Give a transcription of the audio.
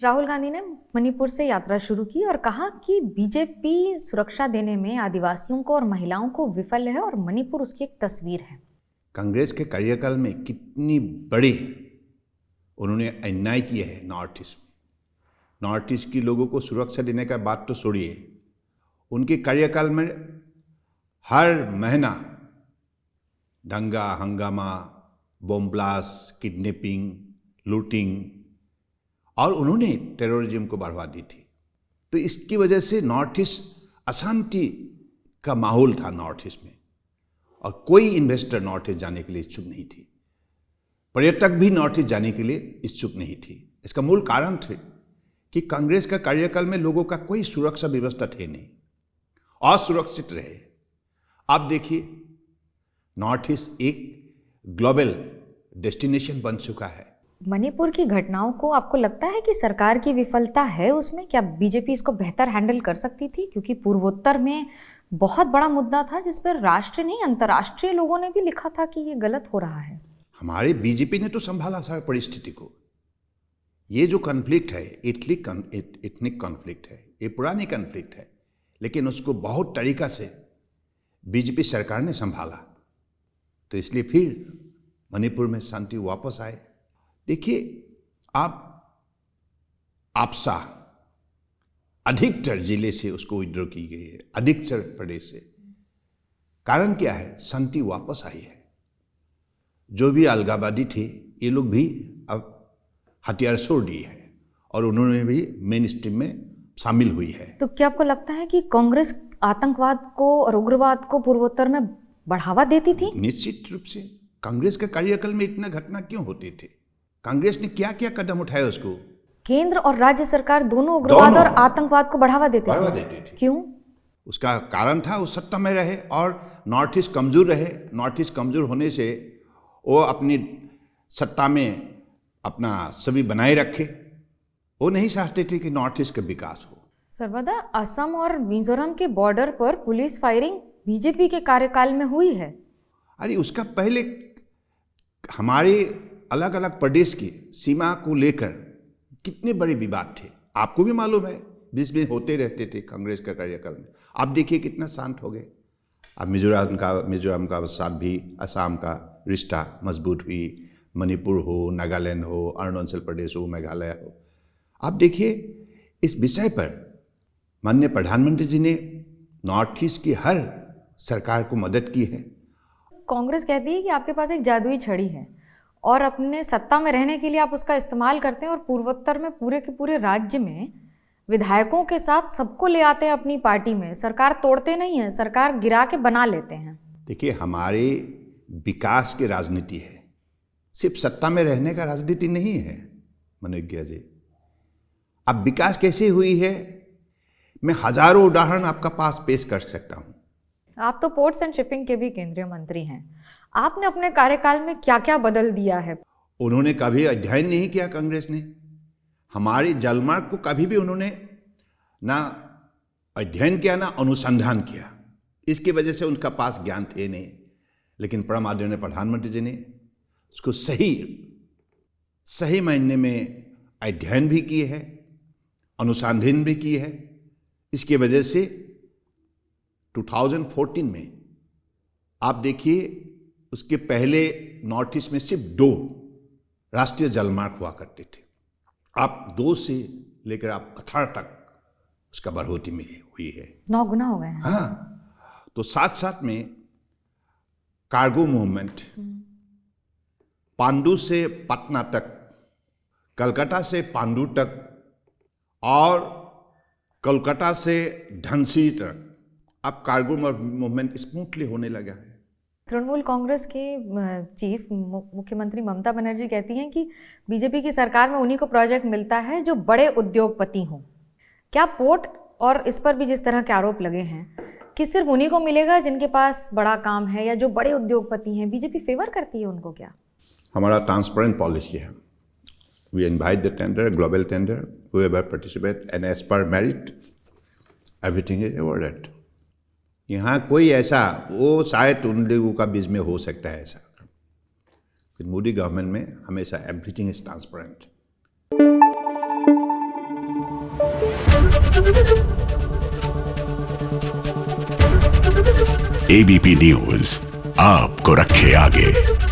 राहुल गांधी ने मणिपुर से यात्रा शुरू की और कहा कि बीजेपी सुरक्षा देने में आदिवासियों को और महिलाओं को विफल है और मणिपुर उसकी एक तस्वीर है। कांग्रेस के कार्यकाल में कितनी बड़ी उन्होंने अन्याय किए हैं नॉर्थ ईस्ट में। नॉर्थ ईस्ट के लोगों को सुरक्षा देने का बात तो छोड़िए, उनके कार्यकाल में हर महीना दंगा हंगामा, बम ब्लास्ट, किडनैपिंग, लूटिंग और उन्होंने टेररिज्म को बढ़ावा दी थी। तो इसकी वजह से नॉर्थ ईस्ट अशांति का माहौल था नॉर्थ ईस्ट में, और कोई इन्वेस्टर नॉर्थ ईस्ट जाने के लिए इच्छुक नहीं थी, पर्यटक भी नॉर्थ ईस्ट जाने के लिए इच्छुक नहीं थी। इसका मूल कारण थे कि कांग्रेस का कार्यकाल में लोगों का कोई सुरक्षा व्यवस्था थे नहीं, असुरक्षित रहे। आप देखिए नॉर्थ ईस्ट एक ग्लोबल डेस्टिनेशन बन चुका है। मणिपुर की घटनाओं को आपको लगता है कि सरकार की विफलता है उसमें? क्या बीजेपी इसको बेहतर हैंडल कर सकती थी? क्योंकि पूर्वोत्तर में बहुत बड़ा मुद्दा था जिस पर राष्ट्रीय नहीं अंतर्राष्ट्रीय लोगों ने भी लिखा था कि ये गलत हो रहा है। हमारे बीजेपी ने तो संभाला सारी परिस्थिति को। ये जो कॉन्फ्लिक्ट है एथनिक कॉन्फ्लिक्ट है, ये पुरानी कॉन्फ्लिक्ट है, लेकिन उसको बहुत तरीका से बीजेपी सरकार ने संभाला, तो इसलिए फिर मणिपुर में शांति वापस आए। देखिए आप आपसा अधिकतर जिले से उसको विड्रॉ की गई है, अधिकतर प्रदेश से। कारण क्या है? शांति वापस आई है। जो भी अलगाववादी थे ये लोग भी अब हथियार छोड़ दिए हैं और उन्होंने भी मेन स्ट्रीम में शामिल हुई है। तो क्या आपको लगता है कि कांग्रेस आतंकवाद को और उग्रवाद को पूर्वोत्तर में बढ़ावा देती थी? निश्चित रूप से। कांग्रेस के कार्यकाल में इतना घटना क्यों होती थी? कांग्रेस ने क्या क्या कदम उठाए उसको? केंद्र और राज्य सरकार दोनों उग्रवाद और आतंकवाद को बढ़ावा देते थे। क्यों? उसका कारण था वो सत्ता में रहे और नॉर्थ ईस्ट कमजोर रहे। नॉर्थ ईस्ट कमजोर होने से वो अपनी सत्ता में अपना सभी बनाए रखे। वो नहीं चाहते थे कि नॉर्थ ईस्ट का विकास हो। सर्वदा असम और मिजोरम के बॉर्डर पर पुलिस फायरिंग बीजेपी के कार्यकाल में हुई है। अरे उसका पहले हमारे अलग अलग प्रदेश की सीमा को लेकर कितने बड़े विवाद थे, आपको भी मालूम है, बीच में होते रहते थे कांग्रेस का कार्यकाल में। आप देखिए कितना शांत हो गए। अब मिजोरम का साथ भी असम का रिश्ता मजबूत हुई, मणिपुर हो, नागालैंड हो, अरुणाचल प्रदेश हो, मेघालय हो। आप देखिए इस विषय पर माननीय प्रधानमंत्री जी ने नॉर्थ ईस्ट की हर सरकार को मदद की है। कांग्रेस कहती है कि आपके पास एक जादुई छड़ी है और अपने सत्ता में रहने के लिए आप उसका इस्तेमाल करते हैं और पूर्वोत्तर में पूरे के पूरे राज्य में विधायकों के साथ सबको ले आते हैं अपनी पार्टी में। सरकार तोड़ते नहीं है, सरकार गिरा के बना लेते हैं। देखिए हमारे विकास की राजनीति है, सिर्फ सत्ता में रहने का राजनीति नहीं है मनोज्ञा जी। अब विकास कैसे हुई है मैं हजारों उदाहरण आपका पास पेश कर सकता हूँ। आप तो पोर्ट्स एंड शिपिंग के भी केंद्रीय मंत्री हैं, आपने अपने कार्यकाल में क्या क्या बदल दिया है? उन्होंने कभी अध्ययन नहीं किया कांग्रेस ने। हमारे जलमार्ग को कभी भी उन्होंने ना अध्ययन किया ना अनुसंधान किया। इसकी वजह से उनका पास ज्ञान थे नहीं, लेकिन परम आदरणीय प्रधानमंत्री जी ने उसको सही मायने में अध्ययन भी किए है, अनुसंधान भी किए है। इसकी वजह से 2014 में आप देखिए उसके पहले नॉर्थ ईस्ट में सिर्फ 2 राष्ट्रीय जलमार्ग हुआ करते थे। आप 2 से लेकर आप 18 तक उसका बढ़ोतरी में हुई है, 9 गुना हो गए हैं। हाँ, तो साथ साथ में कार्गो मूवमेंट पांडु से पटना तक, कलकत्ता से पांडु तक और कोलकाता से धनसिरी तक अब कार्गो मूवमेंट स्मूथली होने लगा है। तृणमूल कांग्रेस के चीफ मुख्यमंत्री ममता बनर्जी कहती हैं कि बीजेपी की सरकार में उन्हीं को प्रोजेक्ट मिलता है जो बड़े उद्योगपति हों। क्या पोर्ट और इस पर भी जिस तरह के आरोप लगे हैं कि सिर्फ उन्हीं को मिलेगा जिनके पास बड़ा काम है या जो बड़े उद्योगपति हैं, बीजेपी फेवर करती है उनको? क्या हमारा ट्रांसपेरेंट पॉलिसी है। We invite the tender, global tender, whoever participate and as per merit everything is awarded। यहाँ कोई ऐसा वो शायद उन लोगों का बीच में हो सकता है ऐसा, मोदी गवर्नमेंट में हमेशा everything is transparent. ABP news आपको रखे आगे।